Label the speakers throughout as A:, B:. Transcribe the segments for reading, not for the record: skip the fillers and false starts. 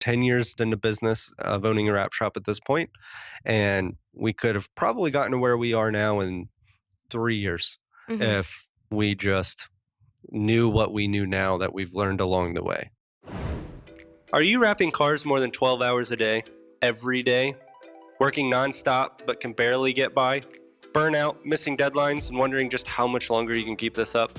A: 10 years into business of owning a wrap shop at this point, and we could have probably gotten to where we are now in 3 years
B: Hmm.
A: if we just knew what we knew now that we've learned along the way. Are you wrapping cars more than 12 hours a day, every day, working nonstop but can barely get by? Burnout, missing deadlines, and wondering just how much longer you can keep this up?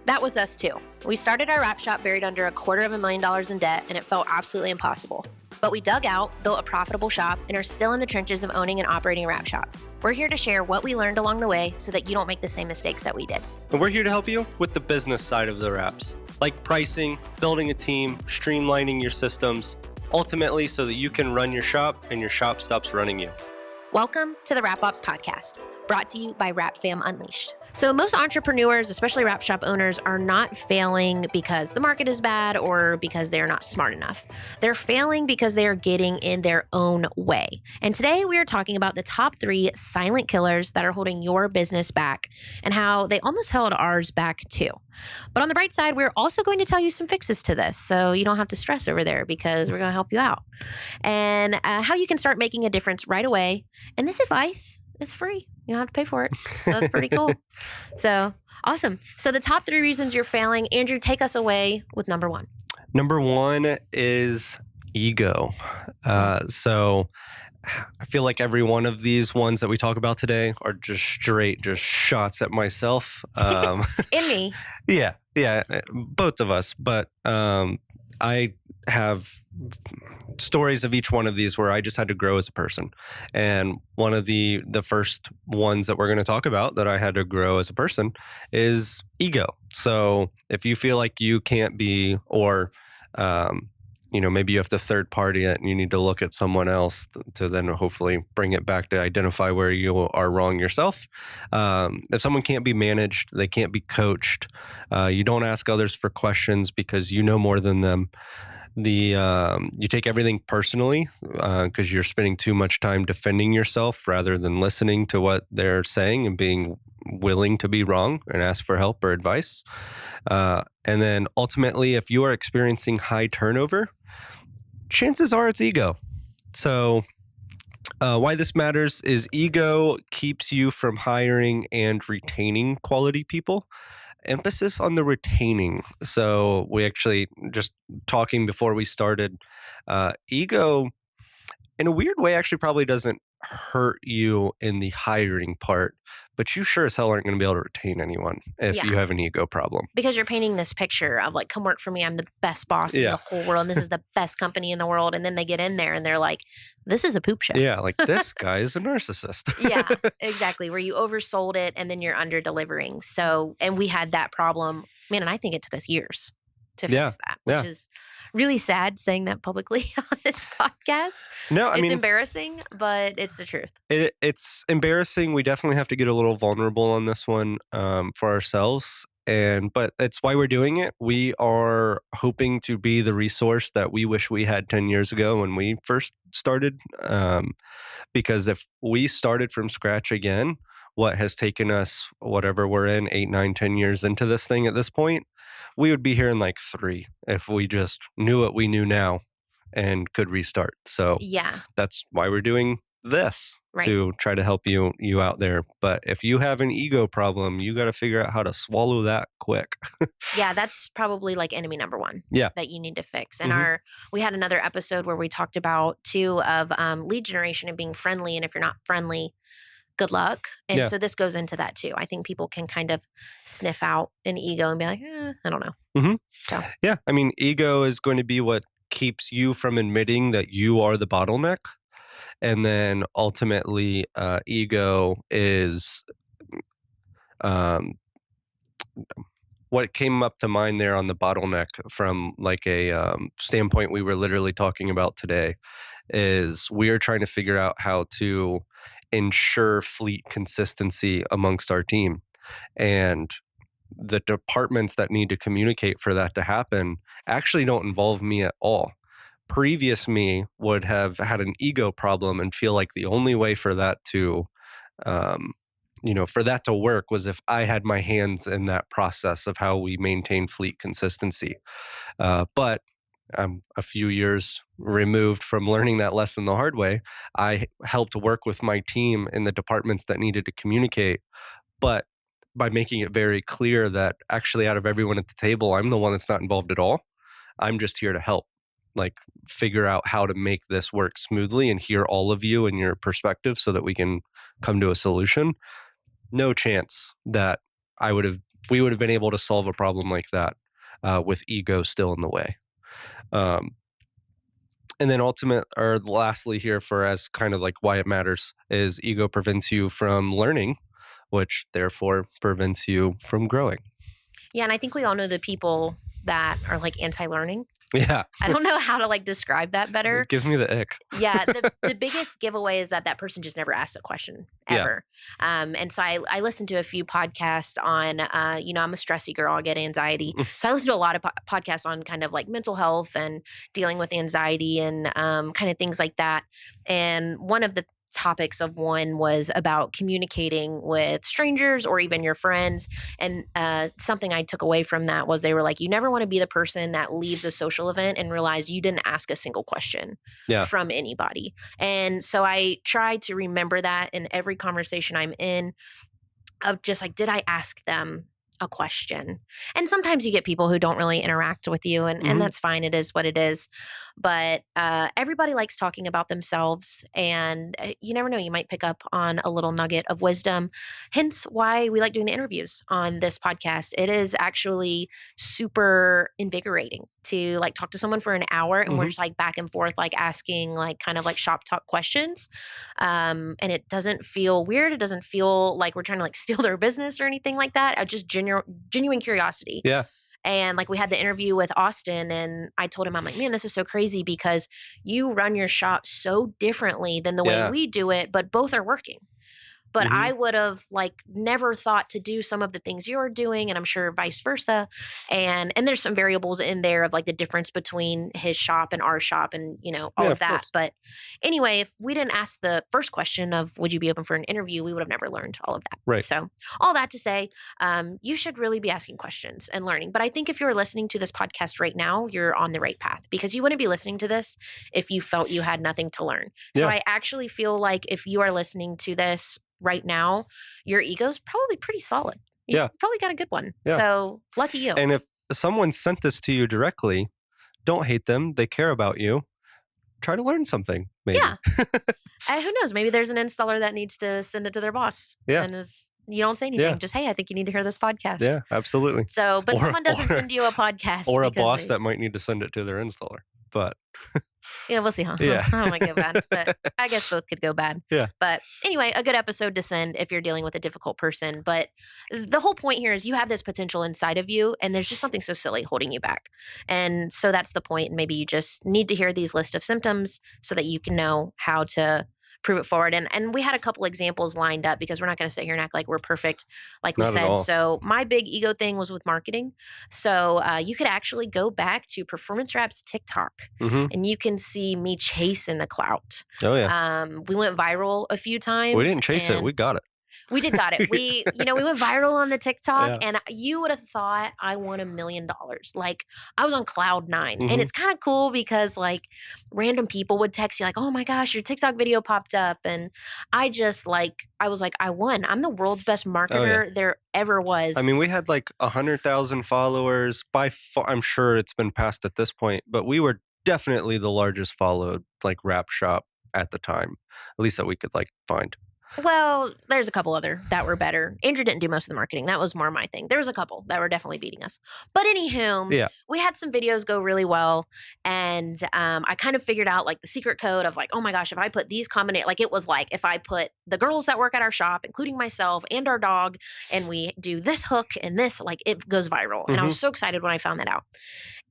B: That was us too. We started our wrap shop buried under $250,000 in debt, and it felt absolutely impossible. But we dug out, built a profitable shop, and are still in the trenches of owning and operating a wrap shop. We're here to share what we learned along the way so that you don't make the same mistakes that we did.
A: And we're here to help you with the business side of the wraps, like pricing, building a team, streamlining your systems, ultimately so that you can run your shop and your shop stops running you.
B: Welcome to the Wrap Ops Podcast, brought to you by Wrap Fam Unleashed. So most entrepreneurs, especially wrap shop owners, are not failing because the market is bad or because they're not smart enough. They're failing because they are getting in their own way. And today we are talking about the top 3 silent killers that are holding your business back and how they almost held ours back too. But on the bright side, we're also going to tell you some fixes to this so you don't have to stress over there because we're going to help you out. And how you can start making a difference right away. And this advice is free. You don't have to pay for it. So that's pretty cool. So awesome. So the top 3 reasons you're failing. Andrew, take us away with number 1.
A: Number 1 is ego. So I feel like every one of these ones that we talk about today are just shots at myself.
B: In me.
A: Yeah, both of us. But I have stories of each one of these where I just had to grow as a person. And one of the first ones that we're going to talk about that I had to grow as a person is ego. So if you feel like you can't be, or maybe you have to third party it and you need to look at someone else to then hopefully bring it back to identify where you are wrong yourself. If someone can't be managed, they can't be coached. You don't ask others for questions because you know more than them. You take everything personally because you're spending too much time defending yourself rather than listening to what they're saying and being willing to be wrong and ask for help or advice. And then ultimately, if you are experiencing high turnover, chances are it's ego. So why this matters is ego keeps you from hiring and retaining quality people. Emphasis on the retaining. So we actually, just talking before we started, ego in a weird way actually probably doesn't hurt you in the hiring part, but you sure as hell aren't going to be able to retain anyone if you
B: Yeah.
A: have an ego problem.
B: Because you're painting this picture of like, come work for me. I'm the best boss in
A: Yeah.
B: the whole world. And this is the best company in the world. And then they get in there and they're like, this is a poop show.
A: Yeah, like this guy is a narcissist.
B: Yeah, exactly. Where you oversold it and then you're under delivering. So, and we had that problem, man, and I think it took us years to fix that, which is really sad saying that publicly on this podcast.
A: No, I
B: It's
A: mean,
B: embarrassing, but it's the truth.
A: it's embarrassing. We definitely have to get a little vulnerable on this one for ourselves. But it's why we're doing it. We are hoping to be the resource that we wish we had 10 years ago when we first started. Because if we started from scratch again, what has taken us, whatever we're in, 8, 9, 10 years into this thing at this point, we would be here in like 3 if we just knew what we knew now and could restart. So
B: Yeah,
A: that's why we're doing this,
B: right.
A: to try to help you out there. But if you have an ego problem, you got to figure out how to swallow that quick.
B: Yeah, that's probably like enemy number 1
A: Yeah.
B: that you need to fix. And we had another episode where we talked about too of lead generation and being friendly. And if you're not friendly, good luck. And
A: Yeah.
B: so this goes into that too. I think people can kind of sniff out an ego and be like, I don't know.
A: Mhm.
B: So
A: Yeah. I mean, ego is going to be what keeps you from admitting that you are the bottleneck. And then ultimately, ego is um, what came up to mind there on the bottleneck from like a standpoint we were literally talking about today is we are trying to figure out how to ensure fleet consistency amongst our team. And the departments that need to communicate for that to happen actually don't involve me at all. Previous me would have had an ego problem and feel like the only way for that to um, for that to work was if I had my hands in that process of how we maintain fleet consistency. But I'm a few years removed from learning that lesson the hard way. I helped work with my team in the departments that needed to communicate, but by making it very clear that actually out of everyone at the table, I'm the one that's not involved at all. I'm just here to help, like, figure out how to make this work smoothly and hear all of you and your perspective so that we can come to a solution. No chance that we would have been able to solve a problem like that with ego still in the way. Um, and then lastly here for as kind of like why it matters is ego prevents you from learning, which therefore prevents you from growing.
B: Yeah, and I think we all know the people that are like anti-learning.
A: Yeah.
B: I don't know how to like describe that better.
A: It gives me the ick.
B: Yeah, the biggest giveaway is that person just never asked a question
A: Yeah.
B: ever. And so I listened to a few podcasts on, I'm a stressy girl, I get anxiety. So I listen to a lot of podcasts on kind of like mental health and dealing with anxiety and kind of things like that. And one of the topics of one was about communicating with strangers or even your friends. And something I took away from that was they were like, you never want to be the person that leaves a social event and realize you didn't ask a single question
A: Yeah.
B: from anybody. And so I try to remember that in every conversation I'm in, of just like, did I ask them a question? And sometimes you get people who don't really interact with you, and that's fine. It is what it is. But everybody likes talking about themselves, and you never know, you might pick up on a little nugget of wisdom. Hence why we like doing the interviews on this podcast. It is actually super invigorating to like talk to someone for an hour, and we're just like back and forth, like asking like kind of like shop talk questions. And it doesn't feel weird. It doesn't feel like we're trying to like steal their business or anything like that. Just genuine curiosity.
A: Yeah.
B: And like we had the interview with Austin, and I told him, I'm like, man, this is so crazy because you run your shop so differently than the way we do it, but both are working. But I would have like never thought to do some of the things you're doing, and I'm sure vice versa. And there's some variables in there of like the difference between his shop and our shop, and all of that.
A: Course.
B: But anyway, if we didn't ask the first question of would you be open for an interview, we would have never learned all of that.
A: Right.
B: So all that to say, you should really be asking questions and learning. But I think if you're listening to this podcast right now, you're on the right path, because you wouldn't be listening to this if you felt you had nothing to learn. So I actually feel like if you are listening to this right now, your ego's probably pretty solid. You probably got a good one.
A: Yeah.
B: So lucky you.
A: And if someone sent this to you directly, don't hate them. They care about you. Try to learn something, maybe.
B: Yeah. Who knows? Maybe there's an installer that needs to send it to their boss.
A: Yeah.
B: And you don't say anything. Just, hey, I think you need to hear this podcast.
A: Yeah, absolutely.
B: So, but someone doesn't send you a podcast.
A: Or a boss that might need to send it to their installer. But
B: yeah, we'll see, huh?
A: Yeah.
B: I might go bad, but I guess both could go bad.
A: Yeah.
B: But anyway, a good episode to send if you're dealing with a difficult person. But the whole point here is you have this potential inside of you, and there's just something so silly holding you back. And so that's the point. And maybe you just need to hear these list of symptoms so that you can know how to prove it forward. And we had a couple examples lined up, because we're not going to sit here and act like we're perfect, like we
A: Not at
B: said.
A: all.
B: So my big ego thing was with marketing. So you could actually go back to Performance Wrap's TikTok, and you can see me chasing the clout.
A: Oh, yeah.
B: We went viral a few times.
A: We didn't chase it. We got it.
B: We did got it. We went viral on the TikTok, and you would have thought I won $1 million. Like I was on cloud 9. And it's kind of cool because like random people would text you like, oh my gosh, your TikTok video popped up. And I was like, I won. I'm the world's best marketer there ever was.
A: I mean, we had like 100,000 followers by far. I'm sure it's been passed at this point, but we were definitely the largest followed like wrap shop at the time, at least that we could like find.
B: Well, there's a couple other that were better. Andrew didn't do most of the marketing. That was more my thing. There was a couple that were definitely beating us. But anywho, we had some videos go really well. And I kind of figured out like the secret code of like, oh my gosh, if I put these like it was like if I put the girls that work at our shop, including myself and our dog, and we do this hook and this, like it goes viral. And I was so excited when I found that out.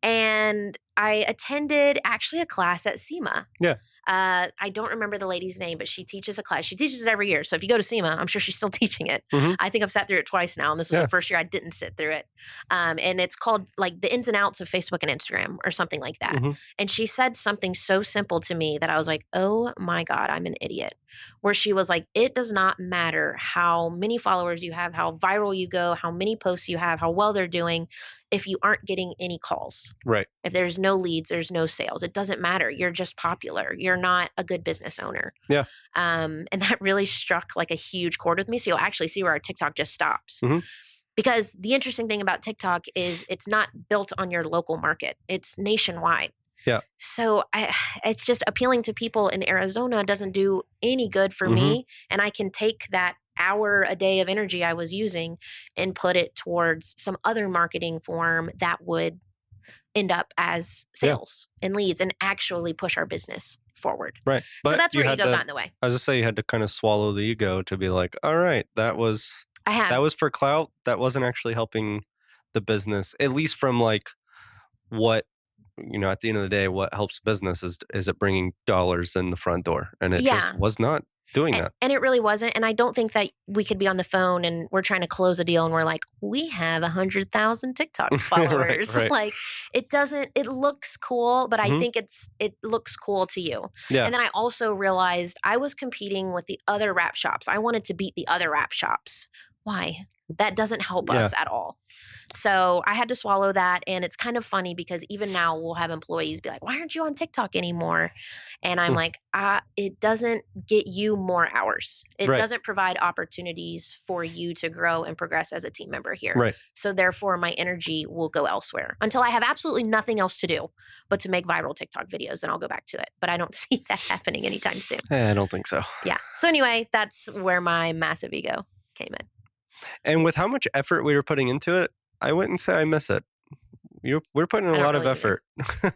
B: And I attended actually a class at SEMA.
A: Yeah.
B: I don't remember the lady's name, but she teaches a class. She teaches it every year. So if you go to SEMA, I'm sure she's still teaching it. I think I've sat through it twice now, and this is the first year I didn't sit through it. And it's called like the ins and outs of Facebook and Instagram or something like that. And she said something so simple to me that I was like, oh my God, I'm an idiot. where she was like, it does not matter how many followers you have, how viral you go, how many posts you have, how well they're doing, if you aren't getting any calls.
A: Right.
B: If there's no leads, there's no sales. It doesn't matter. You're just popular. You're not a good business owner.
A: Yeah.
B: And that really struck like a huge chord with me. So you'll actually see where our TikTok just stops.
A: Mhm.
B: Because the interesting thing about TikTok is it's not built on your local market. It's nationwide.
A: Yeah.
B: So it's just appealing to people in Arizona doesn't do any good for
A: Mhm.
B: me. And I can take that hour a day of energy I was using and put it towards some other marketing form that would end up as
A: Yeah.
B: sales and leads and actually push our business forward.
A: Right.
B: So
A: But
B: that's
A: you
B: where
A: had
B: ego
A: to,
B: got in the way.
A: I was just say you had to kind of swallow the ego to be like, all right, that was
B: I have.
A: for clout. That wasn't actually helping the business, at least from like what, at the end of the day, what helps business is it bringing dollars in the front door, and it just
B: Yeah.
A: was not doing that.
B: And it really wasn't. And I don't think that we could be on the phone and we're trying to close a deal and we're like, we have 100,000 TikTok followers.
A: Right.
B: Like it looks cool, but I
A: Mhm.
B: think it looks cool to you.
A: Yeah.
B: And then I also realized I was competing with the other wrap shops. I wanted to beat the other wrap shops. Why? That doesn't help
A: Yeah.
B: us at all. So I had to swallow that. And it's kind of funny because even now we'll have employees be like, why aren't you on TikTok anymore? And I'm
A: Hmm.
B: like, it doesn't get you more hours. It
A: Right.
B: doesn't provide opportunities for you to grow and progress as a team member here.
A: Right.
B: So therefore, my energy will go elsewhere until I have absolutely nothing else to do but to make viral TikTok videos. Then I'll go back to it. But I don't see that happening anytime soon.
A: I don't think so.
B: Yeah. So anyway, that's where my massive ego came in.
A: And with how much effort we were putting into it, I wouldn't say I miss it. We're putting in
B: I
A: a
B: don't
A: lot of
B: really either.
A: effort.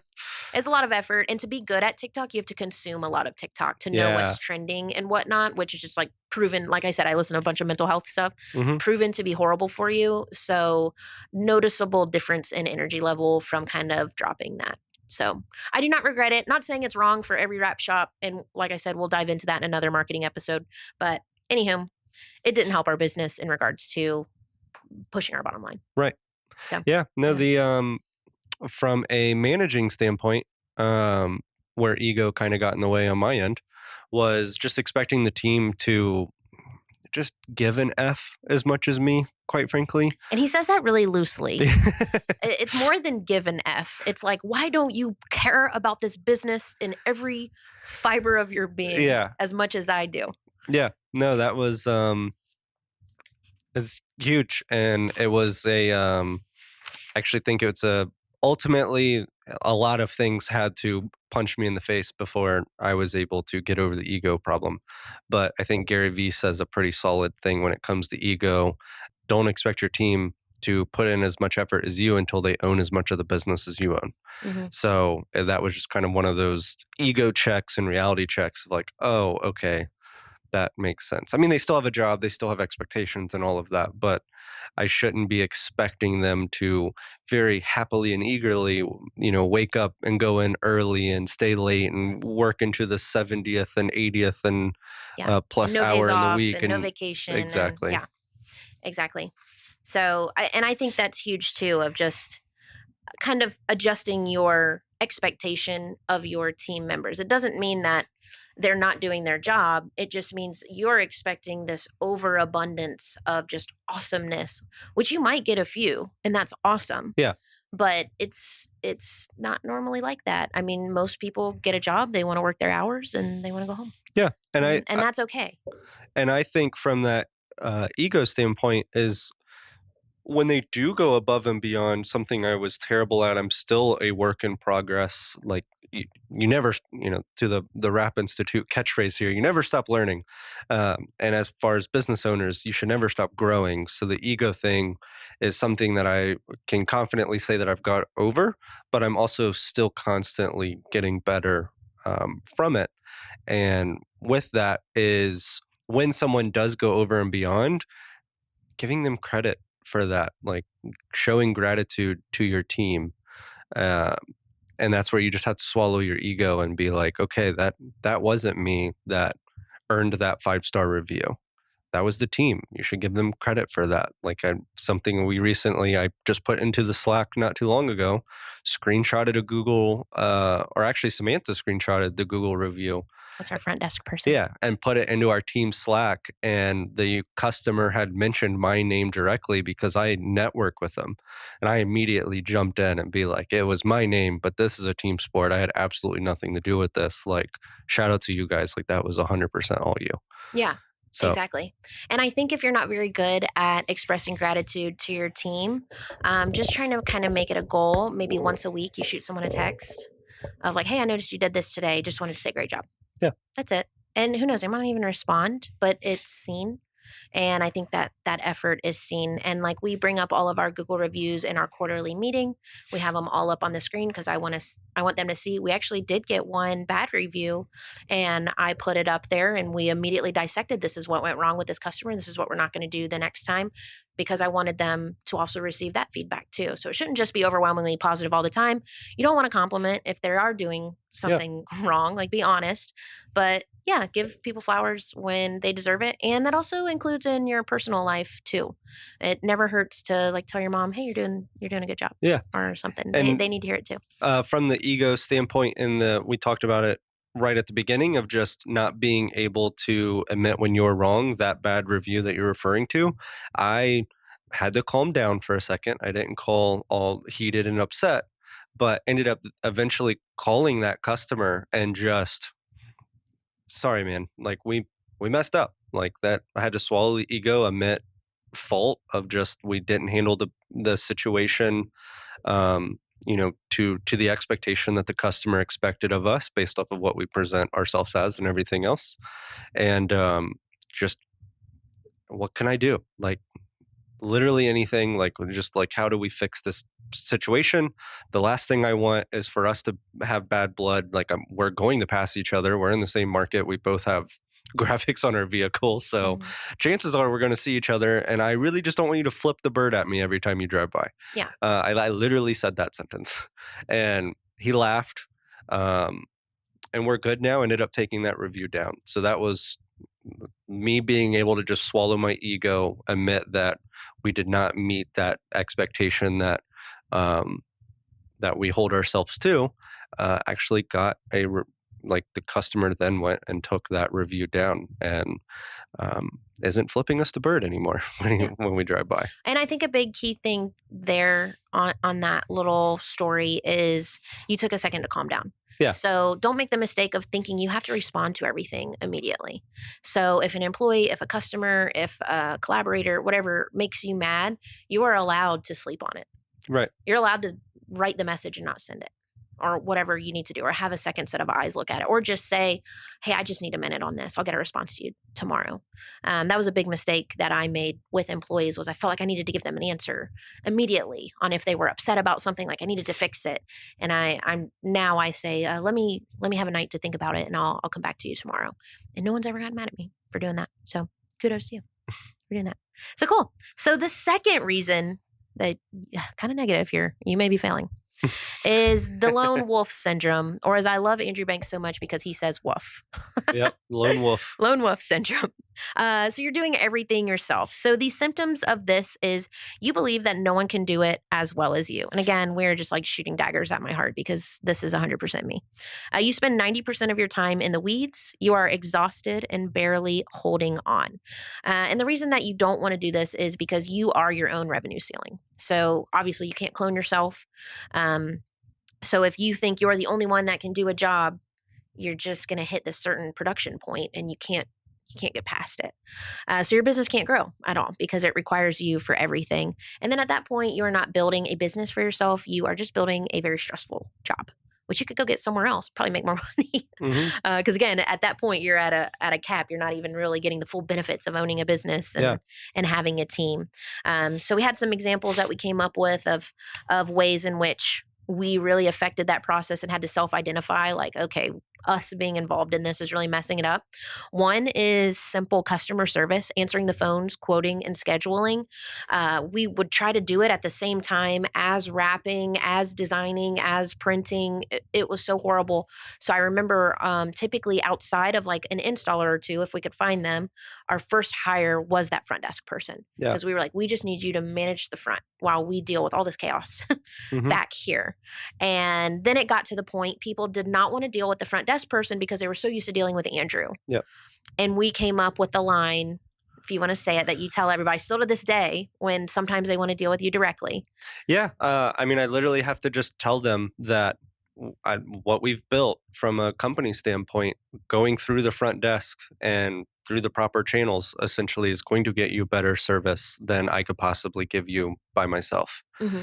B: It's a lot of effort. And to be good at TikTok, you have to consume a lot of TikTok to know
A: Yeah.
B: what's trending and whatnot, which is just like proven. Like I said, I listen to a bunch of mental health stuff,
A: Mhm.
B: proven to be horrible for you. So, noticeable difference in energy level from kind of dropping that. So, I do not regret it. Not saying it's wrong for every wrap shop. And like I said, we'll dive into that in another marketing episode. But, anywho, it didn't help our business in regards to pushing our bottom line.
A: Right.
B: So,
A: Yeah. No,
B: yeah.
A: from a managing standpoint, where ego kind of got in the way on my end was just expecting the team to just give an F as much as me, quite frankly.
B: And he says that really loosely. It's more than give an F. It's like, why don't you care about this business in every fiber of your being
A: Yeah.
B: as much as I do?
A: Yeah. No, that was it's huge. And it was I actually think it's ultimately a lot of things had to punch me in the face before I was able to get over the ego problem. But I think Gary Vee says a pretty solid thing when it comes to ego. Don't expect your team to put in as much effort as you until they own as much of the business as you own.
B: Mm-hmm.
A: So that was just kind of one of those ego checks and reality checks of like, oh, okay, that makes sense. I mean, they still have a job, they still have expectations and all of that, but I shouldn't be expecting them to very happily and eagerly, wake up and go in early and stay late and work into the 70th and 80th and
B: Yeah.
A: plus
B: And no
A: hour
B: days
A: in the
B: off
A: week.
B: and no
A: And
B: vacation.
A: exactly.
B: And yeah, exactly. So, I think that's huge too, of just kind of adjusting your expectation of your team members. It doesn't mean that they're not doing their job. It just means you're expecting this overabundance of just awesomeness, which you might get a few, and that's awesome.
A: Yeah.
B: But it's not normally like that. I mean, most people get a job, they want to work their hours and they want to go home.
A: Yeah. And
B: And that's okay.
A: I think from that ego standpoint is when they do go above and beyond something I was terrible at, I'm still a work in progress. Like you never, to the Rap Institute catchphrase here, you never stop learning. And as far as business owners, you should never stop growing. So the ego thing is something that I can confidently say that I've got over, but I'm also still constantly getting better from it. And with that is when someone does go over and beyond, giving them credit for that, like showing gratitude to your team. Uh, and that's where you just have to swallow your ego and be like, okay, that wasn't me that earned that 5-star review. that was the team. You should give them credit for that. Like something I just put into the Slack not too long ago, screenshotted a Google, or actually Samantha screenshotted the Google review.
B: That's our front desk person.
A: Yeah, and put it into our team Slack, and the customer had mentioned my name directly because I network with them, and I immediately jumped in and be like, "It was my name, but this is a team sport. I had absolutely nothing to do with this. Like, shout out to you guys. Like, that was 100% all you."
B: Yeah,
A: So,
B: exactly. And I think if you're not very good at expressing gratitude to your team, just trying to kind of make it a goal. Maybe once a week, you shoot someone a text of like, "Hey, I noticed you did this today. Just wanted to say great job."
A: yeah,
B: That's it. And who knows, they might not even respond, but it's seen. And I think that that effort is seen. And like we bring up all of our Google reviews in our quarterly meeting. We have them all up on the screen because I want them to see. We actually did get one bad review, and I put it up there, and we immediately dissected this is what went wrong with this customer, and this is what we're not going to do the next time, because I wanted them to also receive that feedback too. So it shouldn't just be overwhelmingly positive all the time. You don't want to compliment if they are doing
A: yeah,
B: something wrong, like be honest, but yeah, give people flowers when they deserve it. And that also includes in your personal life too. It never hurts to like tell your mom, "Hey, you're doing a good job,"
A: yeah.
B: or something.
A: And
B: They need to hear it too.
A: from the ego standpoint, we talked about it right at the beginning of just not being able to admit when you're wrong. That bad review that you're referring to, I had to calm down for a second. I didn't call all heated and upset, but ended up eventually calling that customer and just, sorry, man. Like we messed up. Like that, I had to swallow the ego, admit fault of just we didn't handle the situation, to the expectation that the customer expected of us based off of what we present ourselves as and everything else. And just what can I do? Like literally anything. Like just like how do we fix this situation? The last thing I want is for us to have bad blood. Like we're going to pass each other. We're in the same market. We both have graphics on our vehicle, so
B: Mhm.
A: chances are we're going to see each other, and I really just don't want you to flip the bird at me every time you drive by.
B: Yeah.
A: I literally said that sentence, and he laughed, um, and we're good now. Ended up taking that review down, so that was me being able to just swallow my ego, admit that we did not meet that expectation um, that we hold ourselves to. Actually, got like the customer then went and took that review down, and isn't flipping us the bird anymore
B: Yeah.
A: when we drive by.
B: And I think a big key thing there on that little story is you took a second to calm down.
A: Yeah,
B: So don't make the mistake of thinking you have to respond to everything immediately. So if an employee, if a customer, if a collaborator, whatever makes you mad, you are allowed to sleep on it.
A: right.
B: You're allowed to write the message and not send it, or whatever you need to do, or have a second set of eyes look at it, or just say, "Hey, I just need a minute on this. I'll get a response to you tomorrow." That was a big mistake that I made with employees. Was I felt like I needed to give them an answer immediately on if they were upset about something, like I needed to fix it. And I'm now I say, let me have a night to think about it, and I'll come back to you tomorrow. And no one's ever gotten mad at me for doing that. So kudos to you for doing that. So cool. So the second reason that kind of negative here, you may be failing, is the lone wolf syndrome, or as I love Andrew Banks so much because he says woof.
A: Yep, lone wolf.
B: Lone wolf syndrome. So you're doing everything yourself. So the symptoms of this is you believe that no one can do it as well as you. And again, we're just like shooting daggers at my heart because this is 100% me. You spend 90% of your time in the weeds. You are exhausted and barely holding on. And the reason that you don't want to do this is because you are your own revenue ceiling. So obviously you can't clone yourself. Um, so if you think you're the only one that can do a job, you're just going to hit this certain production point, and you can't get past it. So your business can't grow at all because it requires you for everything. And then at that point, you are not building a business for yourself. You are just building a very stressful job, which you could go get somewhere else, probably make more money.
A: Hmm.
B: Because again, at that point, you're at a cap. You're not even really getting the full benefits of owning a business
A: Yeah,
B: and having a team. So we had some examples that we came up with of ways in which we really affected that process and had to self-identify like, okay, us being involved in this is really messing it up. One is simple customer service, answering the phones, quoting, and scheduling. We would try to do it at the same time as wrapping, as designing, as printing. It was so horrible. So I remember typically outside of like an installer or two, if we could find them, our first hire was that front desk person
A: Yeah.
B: because we were like, we just need you to manage the front while we deal with all this chaos
A: Hmm.
B: back here. And then it got to the point people did not want to deal with the front desk person because they were so used to dealing with Andrew.
A: Yeah.
B: And we came up with the line, if you want to say it, that you tell everybody still to this day when sometimes they want to deal with you directly.
A: Yeah. I mean, I literally have to just tell them that what we've built from a company standpoint, going through the front desk and through the proper channels, essentially is going to get you better service than I could possibly give you by myself.
B: Mm-hmm.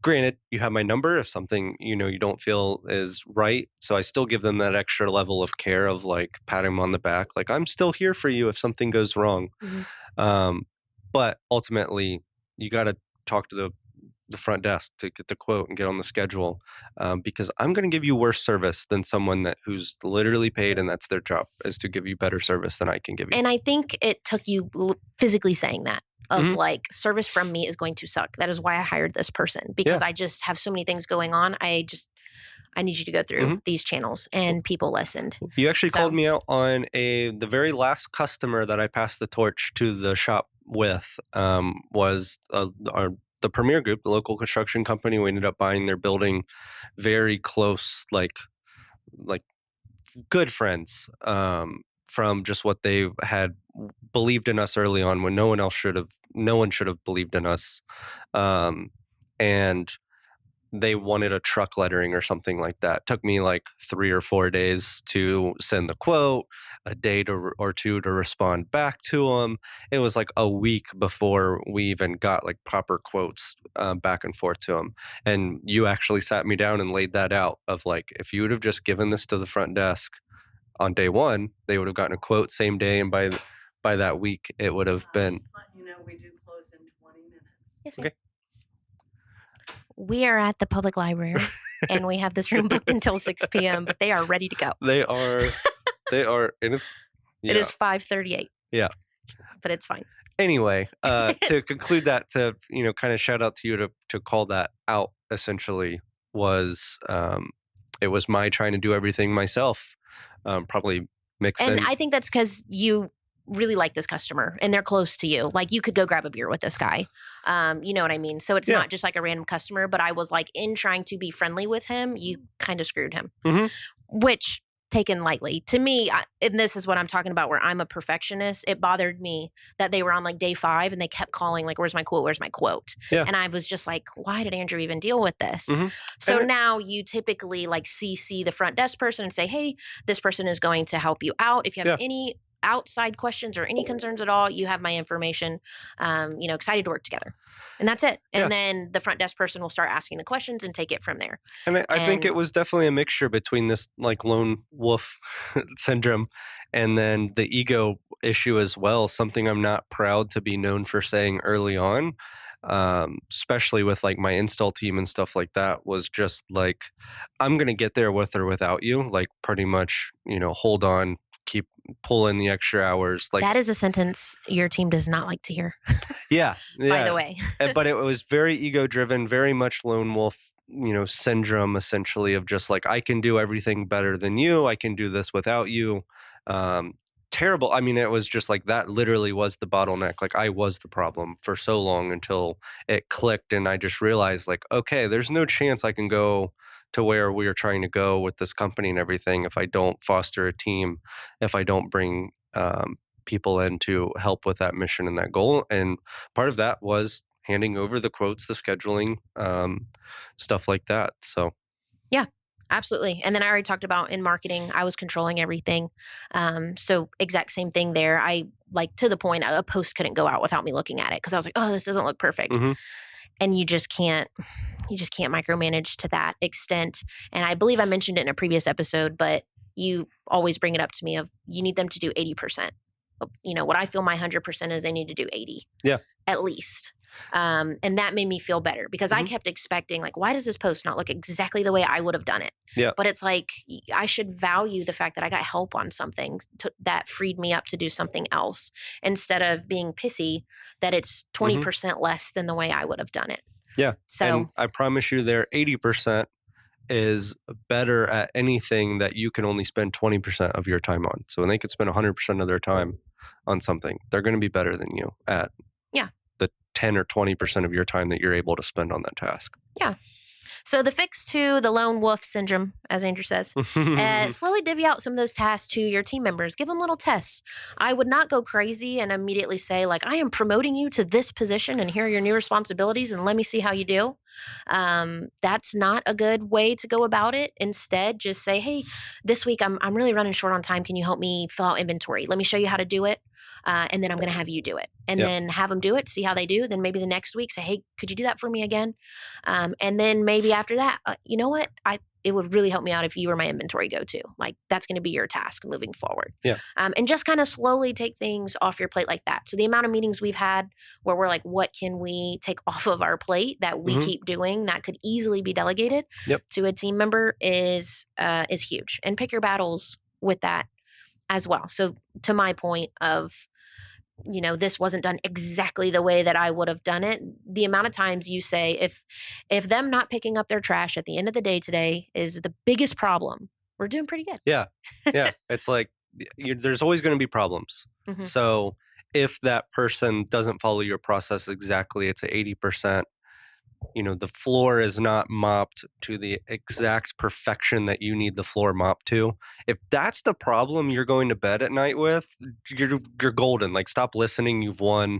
A: Granted, you have my number if something, you don't feel is right. So I still give them that extra level of care of like patting them on the back. Like, I'm still here for you if something goes wrong.
B: Mm-hmm.
A: Um, but ultimately, you got to talk to the front desk to get the quote and get on the schedule, because I'm going to give you worse service than someone who's literally paid and that's their job is to give you better service than I can give you.
B: And I think it took you physically saying that of
A: Mhm.
B: like service from me is going to suck. That is why I hired this person because
A: Yeah.
B: I just have so many things going on. I need you to go through
A: Mhm.
B: these channels, and people listened.
A: You actually called
B: So
A: me out on the very last customer that I passed the torch to the shop with, was the Premier Group, the local construction company. We ended up buying their building, very close, like good friends, from just what they had believed in us early on when no one should have believed in us. Um, and they wanted a truck lettering or something like that. Took me like 3 or 4 days to send the quote, a day or two to respond back to them. It was like a week before we even got like proper quotes, back and forth to them. And you actually sat me down and laid that out of like, if you would have just given this to the front desk on day one, they would have gotten a quote same day, and by that week, it would have been
C: Just letting you know, we do close in 20 minutes.
B: yes, ma'am.
A: okay.
B: We are at the public library and we have this room booked until 6 p.m., but they are ready to go.
A: They are, and it's
B: It
A: yeah,
B: is 5:38,
A: yeah.
B: but it's fine.
A: Anyway, to conclude that, to kind of shout out to you to call that out. Essentially, was it was my trying to do everything myself, probably mixed
B: And
A: in.
B: I think that's because you really like this customer and they're close to you. Like you could go grab a beer with this guy. You know what I mean? So it's
A: Yeah.
B: not just like a random customer, but I was like, in trying to be friendly with him, you kind of screwed him,
A: Mhm.
B: which taken lightly to me. And this is what I'm talking about where I'm a perfectionist. It bothered me that they were on like day 5 and they kept calling, like, where's my quote? Where's my quote?
A: Yeah.
B: And I was just like, why did Andrew even deal with this?
A: Mhm.
B: So
A: And it-
B: now you typically like CC the front desk person and say, hey, this person is going to help you out. If you have
A: Yeah.
B: any outside questions or any concerns at all, you have my information. Excited to work together. And that's it.
A: Yeah.
B: And then the front desk person will start asking the questions and take it from there.
A: And I think
B: And
A: it was definitely a mixture between this like lone wolf syndrome and then the ego issue as well. Something I'm not proud to be known for saying early on, especially with like my install team and stuff like that, was just like, I'm going to get there with or without you. Like, pretty much, hold on, keep pulling the extra hours. Like,
B: that is a sentence your team does not like to hear,
A: yeah,
B: by the
A: yeah.
B: way.
A: But it was very ego driven, very much lone wolf, syndrome, essentially, of just like, I can do everything better than you. I can do this without you. Um, Terrible. I mean, it was just like that literally was the bottleneck. Like, I was the problem for so long until it clicked. And I just realized like, okay, there's no chance I can go to where we are trying to go with this company and everything if I don't foster a team, if I don't bring, people in to help with that mission and that goal. And part of that was handing over the quotes, the scheduling, stuff like that. So
B: Yeah, absolutely. And then I already talked about in marketing, I was controlling everything. So exact same thing there. I like to the point a post couldn't go out without me looking at it because I was like, oh, this doesn't look perfect.
A: mhm.
B: And you just can't micromanage to that extent. And I believe I mentioned it in a previous episode, but you always bring it up to me of you need them to do 80%. What I feel my 100% is they need to do 80.
A: Yeah.
B: At least. And that made me feel better because I
A: Mhm.
B: kept expecting, like, why does this post not look exactly the way I would have done it?
A: Yeah.
B: But it's like, I should value the fact that I got help on something that freed me up to do something else instead of being pissy that it's
A: Mhm.
B: 20% less than the way I would have done it.
A: Yeah. And
B: So,
A: I promise you their 80% is better at anything that you can only spend 20% of your time on. So when they could spend 100% of their time on something, they're going to be better than you at
B: yeah,
A: the 10 or 20% of your time that you're able to spend on that task.
B: yeah. So the fix to the lone wolf syndrome, as Andrew says, slowly divvy out some of those tasks to your team members. Give them little tests. I would not go crazy and immediately say, like, I am promoting you to this position and here are your new responsibilities and let me see how you do. That's not a good way to go about it. Instead, just say, hey, this week I'm really running short on time. Can you help me fill out inventory? Let me show you how to do it. And then I'm going to have you do it. And
A: Yep.
B: then have them do it, see how they do. Then maybe the next week say, hey, could you do that for me again? And then maybe after that, you know what? It would really help me out if you were my inventory go-to. Like that's going to be your task moving forward.
A: Yeah.
B: And just kind of slowly take things off your plate like that. So the amount of meetings we've had where we're like, what can we take off of our plate that we
A: Mhm.
B: keep doing that could easily be delegated
A: Yep.
B: to a team member is huge. And pick your battles with that as well. So to my point of this wasn't done exactly the way that I would have done it. The amount of times you say, if them not picking up their trash at the end of the day today is the biggest problem, we're doing pretty good.
A: Yeah. Yeah. It's like there's always going to be problems.
B: Hmm.
A: So if that person doesn't follow your process exactly, it's a 80%. The floor is not mopped to the exact perfection that you need the floor mopped to. If that's the problem you're going to bed at night with, you're golden. Like, stop listening. You've won.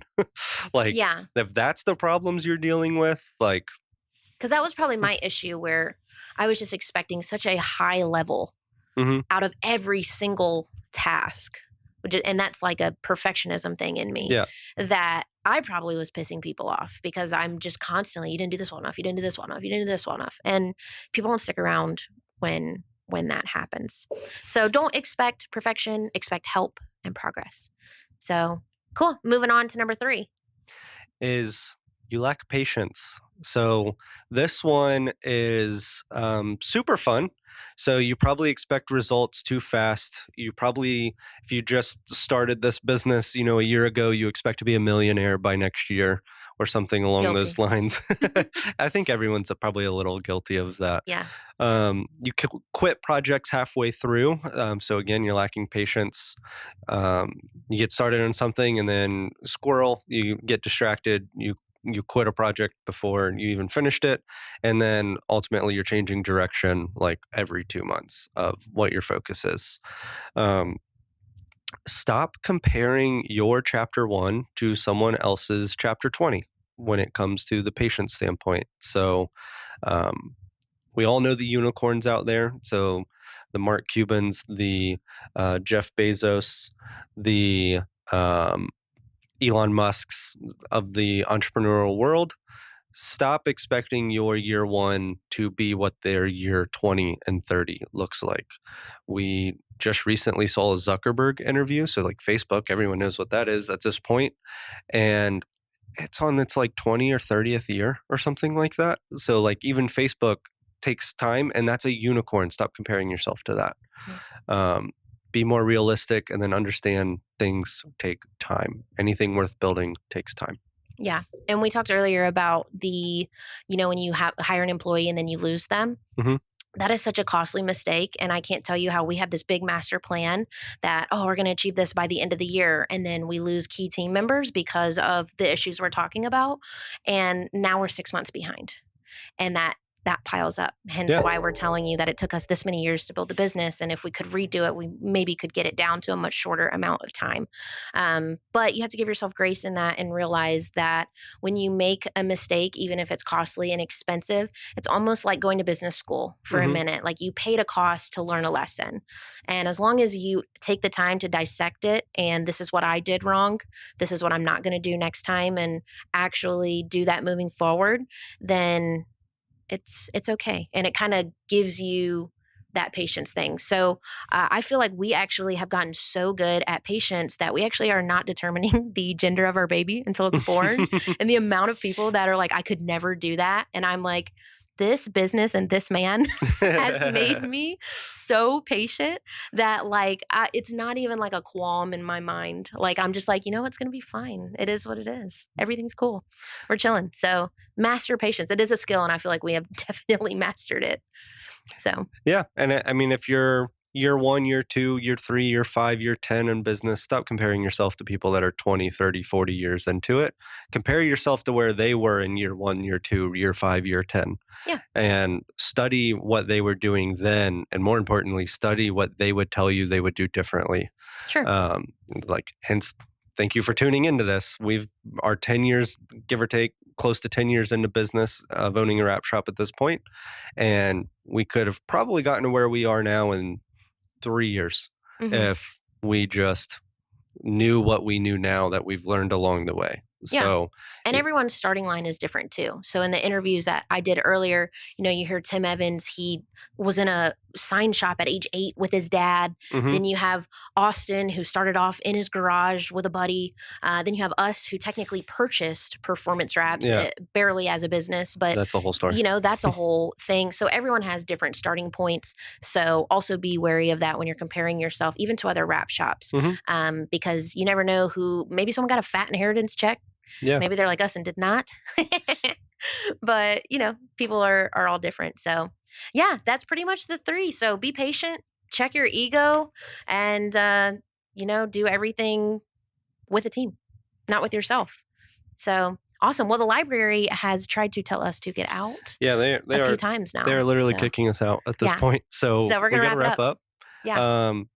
A: Like,
B: Yeah,
A: if that's the problems you're dealing with, like,
B: because that was probably my issue where I was just expecting such a high level
A: mhm,
B: out of every single task, and that's like a perfectionism thing in me
A: yeah,
B: that I probably was pissing people off because I'm just constantly, you didn't do this well enough, you didn't do this well enough, you didn't do this well enough, and people don't stick around when that happens. So don't expect perfection, expect help and progress. So cool. Moving on to number 3.
A: is you lack patience. So this one is super fun. So you probably expect results too fast. You probably, if you just started this business, a year ago, you expect to be a millionaire by next year or something along those
B: Guilty.
A: lines. I think everyone's probably a little guilty of that.
B: Yeah.
A: You quit projects halfway through. So again, you're lacking patience. You get started on something and then squirrel, you get distracted. You quit a project before you even finished it, and then ultimately you're changing direction like every 2 months of what your focus is. Um, Stop comparing your chapter 1 to someone else's chapter 20 when it comes to the patient standpoint. So um, we all know the unicorns out there. So the Mark Cubans, the Jeff Bezos, the um, Elon Musk's of the entrepreneurial world. Stop expecting your year 1 to be what their year 20 and 30 looks like. We just recently saw a Zuckerberg interview. So, like Facebook, everyone knows what that is at this point, and it's on its like 20 or 30th year or something like that. So, like, even Facebook takes time, and that's a unicorn. Stop comparing yourself to that.
B: Yeah.
A: Um, be more realistic, and then understand things take time. Anything worth building takes time.
B: Yeah. And we talked earlier about when you hire an employee and then you lose them.
A: Mhm.
B: That is such a costly mistake. And I can't tell you how we have this big master plan that, oh, we're going to achieve this by the end of the year. And then we lose key team members because of the issues we're talking about. And now we're 6 months behind. And that piles up. Hence
A: Yeah.
B: why we're telling you that it took us this many years to build the business. And if we could redo it, we maybe could get it down to a much shorter amount of time. But you have to give yourself grace in that and realize that when you make a mistake, even if it's costly and expensive, it's almost like going to business school for a
A: Mhm.
B: minute. Like you paid a cost to learn a lesson. And as long as you take the time to dissect it, and this is what I did wrong, this is what I'm not going to do next time, and actually do that moving forward, then it's okay. And it kind of gives you that patience thing. So I feel like we actually have gotten so good at patience that we actually are not determining the gender of our baby until it's born. And the amount of people that are like, I could never do that. And I'm like, this business and this man has made me so patient that it's not even like a qualm in my mind. Like I'm just like, it's going to be fine. It is what it is. Everything's cool. We're chilling. So master patience. It is a skill, and I feel like we have definitely mastered it. So
A: Yeah. And I mean, if you're year 1, year 2, year 3, year 5, year 10 in business, stop comparing yourself to people that are 20, 30, 40 years into it. Compare yourself to where they were in year 1, year 2, year 5, year 10,
B: yeah,
A: and study what they were doing then. And more importantly, study what they would tell you they would do differently.
B: sure.
A: Um, hence, thank you for tuning into this. Our 10 years, give or take, close to 10 years into business of owning a wrap shop at this point, and we could have probably gotten to where we are now in 3 years
B: Hmm.
A: if we just knew what we knew now that we've learned along the way.
B: Yeah.
A: So,
B: And
A: it,
B: everyone's starting line is different too. So in the interviews that I did earlier, you hear Tim Evans, he was in a sign shop at age 8 with his dad.
A: mhm,
B: Then you have Austin, who started off in his garage with a buddy. Then you have us, who technically purchased Performance Wraps
A: yeah,
B: barely as a business, but
A: that's a whole story.
B: that's a whole thing. So everyone has different starting points. So also be wary of that when you're comparing yourself, even to other wrap shops,
A: Mhm,
B: because you never know who. Maybe someone got a fat inheritance check.
A: yeah,
B: Maybe they're like us and did not. But, people are all different. So, yeah, that's pretty much the 3. So be patient, check your ego, and, do everything with a team, not with yourself. So awesome. Well, the library has tried to tell us to get out
A: yeah. They
B: a
A: they
B: few
A: are
B: times
A: they are
B: now.
A: literally
B: So,
A: kicking us out at this
B: yeah.
A: point. So
B: So we're
A: we
B: going to
A: got to
B: wrap it
A: wrap
B: up.
A: up.
B: Yeah.
A: Um,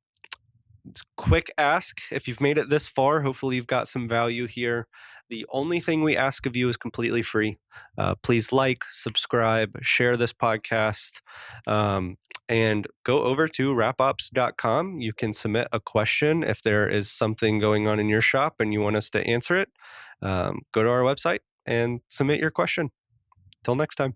A: Quick ask, if you've made it this far, hopefully you've got some value here. The only thing we ask of you is completely free. Please like, subscribe, share this podcast, and go over to wrapops.com. You can submit a question if there is something going on in your shop and you want us to answer it. Go to our website and submit your question. Till next time.